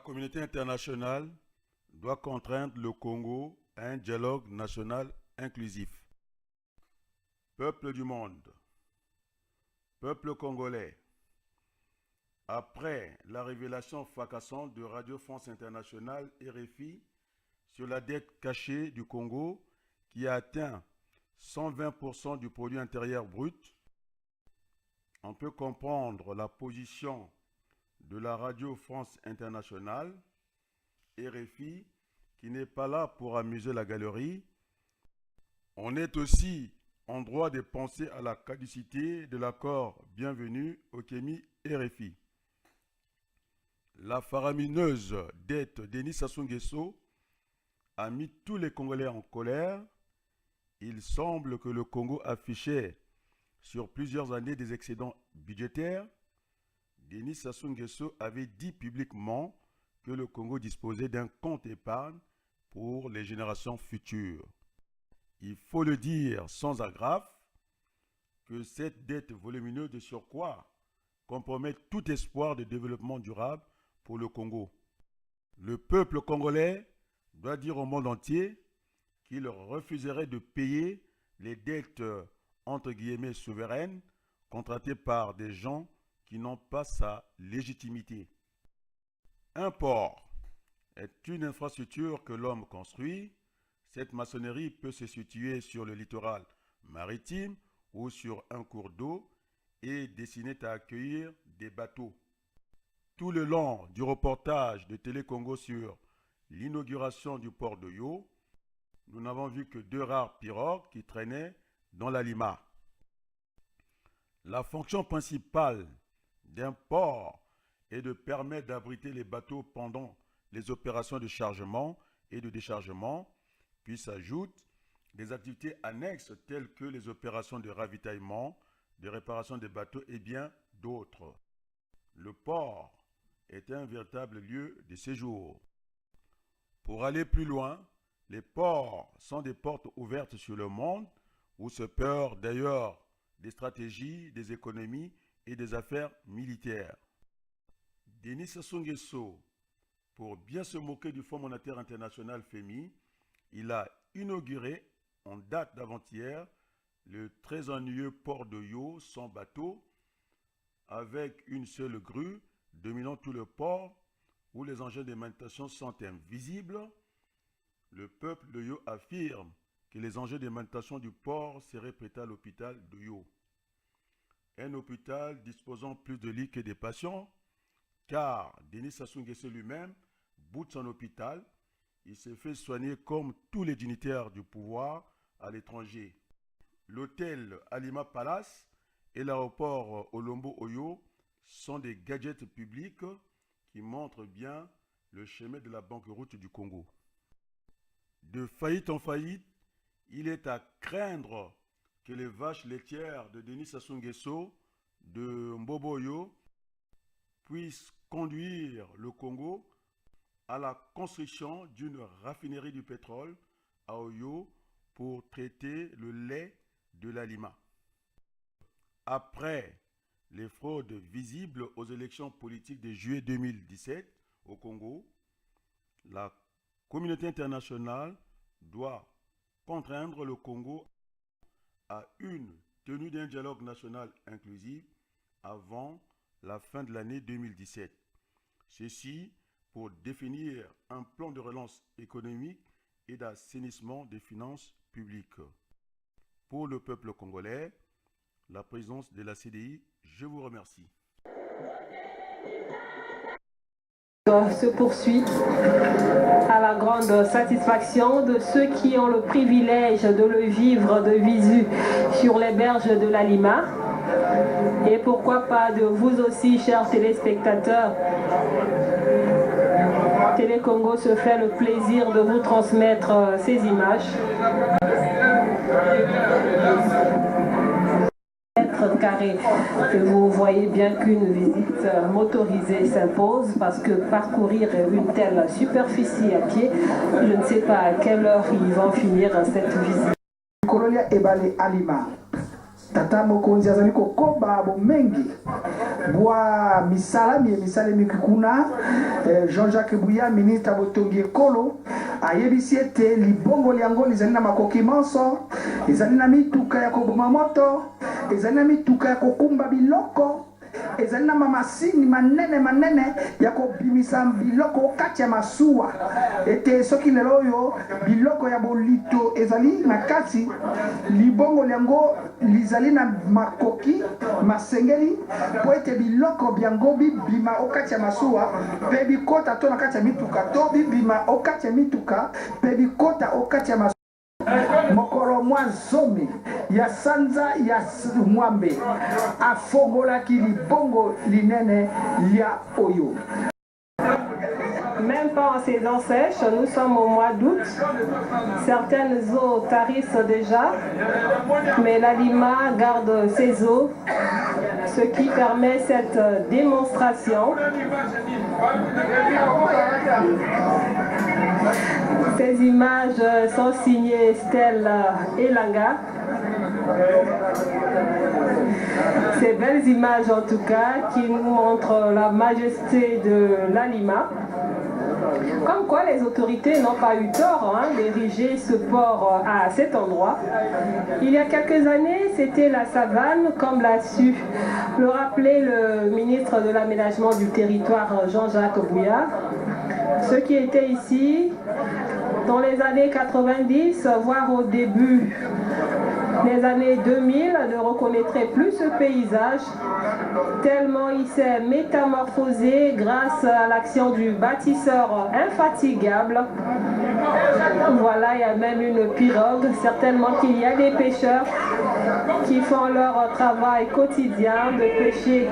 communauté internationale doit contraindre le Congo à un dialogue national inclusif. Peuple du monde, peuple congolais, après la révélation fracassante de Radio France Internationale RFI sur la dette cachée du Congo qui a atteint 120% du produit intérieur brut, on peut comprendre la position de la Radio France Internationale, RFI, qui n'est pas là pour amuser la galerie. On est aussi en droit de penser à la caducité de l'accord Bienvenue au Kémi RFI. La faramineuse dette Denis Sassou Nguesso a mis tous les Congolais en colère. Il semble que le Congo affichait sur plusieurs années des excédents budgétaires. Denis Sassou Nguesso avait dit publiquement que le Congo disposait d'un compte épargne pour les générations futures. Il faut le dire sans agrafe que cette dette volumineuse de surcroît compromet tout espoir de développement durable pour le Congo. Le peuple congolais doit dire au monde entier qu'il refuserait de payer les dettes entre guillemets souveraines contractées par des gens qui n'ont pas sa légitimité. Un port est une infrastructure que l'homme construit. Cette maçonnerie peut se situer sur le littoral maritime ou sur un cours d'eau et destinée à accueillir des bateaux. Tout le long du reportage de Télé Congo sur l'inauguration du port de Yo, nous n'avons vu que 2 rares pirogues qui traînaient dans la Lima. La fonction principale d'un port est de permettre d'abriter les bateaux pendant les opérations de chargement et de déchargement, puis s'ajoutent des activités annexes telles que les opérations de ravitaillement, de réparation des bateaux et bien d'autres. Le port est un véritable lieu de séjour. Pour aller plus loin, les ports sont des portes ouvertes sur le monde où se peurent d'ailleurs des stratégies, des économies et des affaires militaires. Denis Sassou Nguesso, pour bien se moquer du Fonds monétaire international FMI, il a inauguré en date d'avant-hier le très ennuyeux port de Yo sans bateau avec une seule grue dominant tout le port où les engins d'alimentation sont invisibles. Le peuple de Yo affirme que les engins d'alimentation du port seraient prêtés à l'hôpital de Yo. Un hôpital disposant plus de lits que des patients, car Denis Sassou Nguesso lui-même, bout de son hôpital, il s'est fait soigner comme tous les dignitaires du pouvoir à l'étranger. L'hôtel Alima Palace et l'aéroport Olombo Oyo sont des gadgets publics qui montrent bien le chemin de la banqueroute du Congo. De faillite en faillite, il est à craindre que les vaches laitières de Denis Sassou Nguesso, de Mbobo Oyo, puissent conduire le Congo à la construction d'une raffinerie du pétrole à Oyo pour traiter le lait de la Lima. Après les fraudes visibles aux élections politiques de juillet 2017 au Congo, la communauté internationale doit contraindre le Congo à une tenue d'un dialogue national inclusif avant la fin de l'année 2017. Ceci pour définir un plan de relance économique et d'assainissement des finances publiques. Pour le peuple congolais, la présidence de la CDI, je vous remercie. Se poursuit à la grande satisfaction de ceux qui ont le privilège de le vivre de visu sur les berges de la Lima et pourquoi pas de vous aussi, chers téléspectateurs. Télé Congo se fait le plaisir de vous transmettre ces images. Carré, que vous voyez bien qu'une visite motorisée s'impose parce que parcourir une telle superficie à pied, je ne sais pas à quelle heure ils vont finir cette visite. Colonia Ebale Alima, tata mokonzi azali kokoba bomengi bwa misalemi kuna Jean-Jacques Bouya ministre botongi ekolo ayebisi ete libongo liango lizali na makoki monso ezali na mituka ya koboma moto ezali na mituka ya kokumba biloko ezali na mamasini manene ya kobimisa biloko kati ya masuwa ete soki lelo oyo biloko ya bolito ezali na kati libongo liango lizali na makoki masengeli po ete biloko biango bibima okati ya masuwa pe bikota to na kati ya mituka to bibima okati ya mituka pe bikota okati ya masuwa mokolo mwa zomi ya sanza ya mwambe afongolaki libongo linene ya oyo. Même pas en saison sèche, nous sommes au mois d'août. Certaines eaux tarissent déjà, mais l'Alima garde ses eaux, ce qui permet cette démonstration. Ces images sont signées Stella Elanga. Ces belles images en tout cas qui nous montrent la majesté de l'Alima. Comme quoi les autorités n'ont pas eu tort d'ériger ce port à cet endroit. Il y a quelques années, c'était la savane, comme l'a su le rappeler le ministre de l'aménagement du territoire Jean-Jacques Bouya. Ceux qui étaient ici dans les années 90, voire au début des années 2000, ne reconnaîtraient plus ce paysage, tellement il s'est métamorphosé grâce à l'action du bâtisseur infatigable. Voilà, il y a même une pirogue, certainement qu'il y a des pêcheurs qui font leur travail quotidien de pêcher